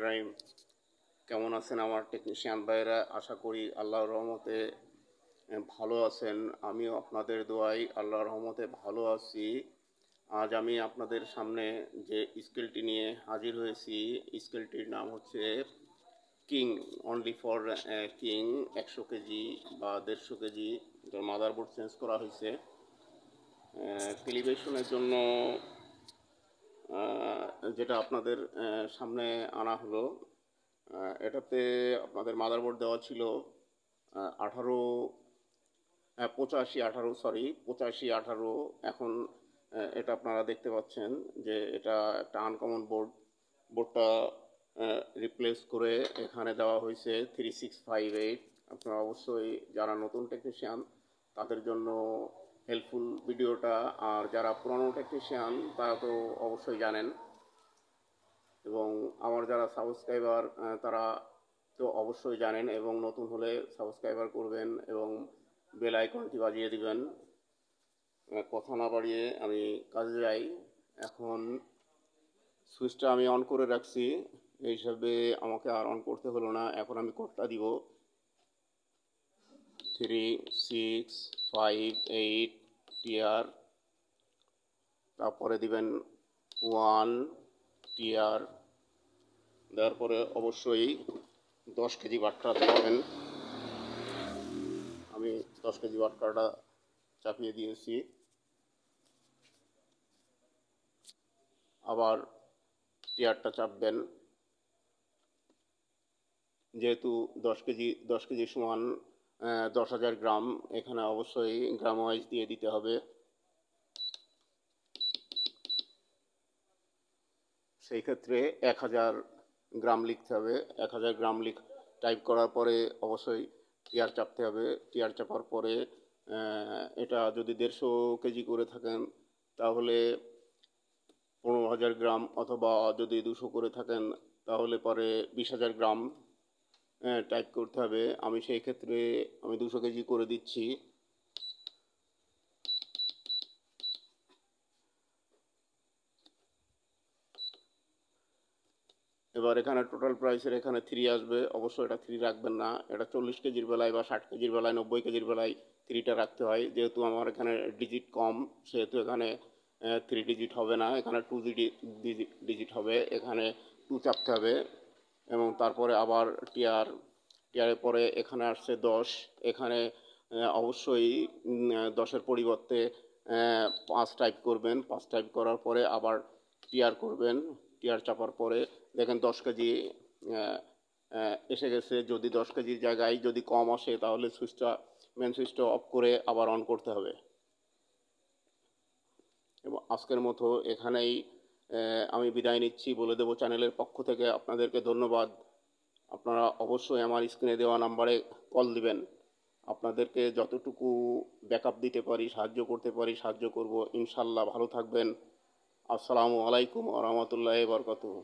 Rhyme কেমন আছেন আমার টেকনিশিয়ান ভাইরা? আশা করি আল্লাহর রহমতে ভালো আছেন। আমিও আপনাদের দোয়ায় আল্লাহর রহমতে ভালো আছি। আজ আমি আপনাদের সামনে যে স্কেলটি নিয়ে হাজির হয়েছি, স্কেলটির নাম হচ্ছে king, only for king. 100 KG বা 150 কেজি। এটার মাদারবোর্ড চেঞ্জ করা হয়েছে ক্যালিব্রেশনের জন্য। যেটা আপনাদের সামনে আনা হলো, এটাতে আপনাদের মাদারবোর্ড দেওয়া ছিল 18 85 18 এখন এটা আপনারা দেখতে পাচ্ছেন যে এটা একটা আনকমন বোর্ডটা রিপ্লেস করে এখানে দেওয়া হয়েছে 3658। আপনারা অবশ্যই যারা নতুন টেকনিশিয়ান তাদের জন্য হেল্পফুল ভিডিওটা, আর যারা পুরনো টেকনিশিয়ান তারা তো অবশ্যই জানেন, এবং আমার যারা সাবস্ক্রাইবার তারা তো অবশ্যই জানেন, এবং নতুন হলে সাবস্ক্রাইবার করবেন এবং বেল আইকনটি বাজিয়ে দিবেন। কথা না বাড়িয়ে আমি কাজে যাই। এখন সুইচটা আমি অন করে রাখছি, এই হিসাবে আমাকে আর অন করতে হলো না। এখন আমি কোডটা দিব 3658 টিআর, তারপরে দিবেন 1 টিআর, দেওয়ার পরে অবশ্যই 10 কেজি বাট্টা দেবেন। আমি 10 কেজি বাট্টাটা চাপিয়ে দিয়েছি। আবার টিয়ারটা চাপবেন, যেহেতু 10 কেজি সমান 10,000 গ্রাম, এখানে অবশ্যই গ্রাম ওয়াইজ দিয়ে দিতে হবে। সেই ক্ষেত্রে 1000 গ্রাম লিখতে হবে। 1000 গ্রাম টাইপ করার পরে অবশ্যই টিয়ার চাপতে হবে। টিয়ার চাপার পরে এটা যদি 150 কেজি করে থাকেন তাহলে 15,000 গ্রাম, অথবা যদি 200 করে থাকেন তাহলে পরে 20,000 গ্রাম টাইপ করতে হবে। আমি সেই ক্ষেত্রে 200 কেজি করে দিচ্ছি। এবার এখানে টোটাল প্রাইসের এখানে 3 আসবে, অবশ্যই এটা 3 রাখবেন না। এটা 40 কেজির বেলায় বা 60 কেজির বেলায় 90 কেজির বেলায় 3টা রাখতে হয়। যেহেতু আমার এখানে ডিজিট কম, সেহেতু এখানে 3 ডিজিট হবে না, এখানে 2 ডিজিট হবে। এখানে 2 চাপতে হবে, এবং তারপরে আবার টিয়ারের পরে এখানে আসছে 10। এখানে অবশ্যই 10-এর পরিবর্তে 5 টাইপ করবেন। 5 টাইপ করার পরে আবার টিয়ার করবেন। টিয়ার চাপার পরে দেখেন 10 কেজি এসে গেছে। যদি 10 কেজির জায়গায় যদি কম আসে তাহলে মেন সুইচটা অফ করে আবার অন করতে হবে। এবং আজকের মতো এখানেই আমি বিদায় নিচ্ছি। বলে দেব চ্যানেলের পক্ষ থেকে আপনাদেরকে ধন্যবাদ। আপনারা অবশ্যই আমার স্ক্রিনে দেওয়া নাম্বারে কল দিবেন। আপনাদেরকে যতটুকু ব্যাকআপ দিতে পারি, সাহায্য করতে পারি, সাহায্য করব। ইনশাল্লাহ। ভালো থাকবেন। আসসালামু আলাইকুম ওয়া রাহমাতুল্লাহি ওয়া বারাকাতুহু।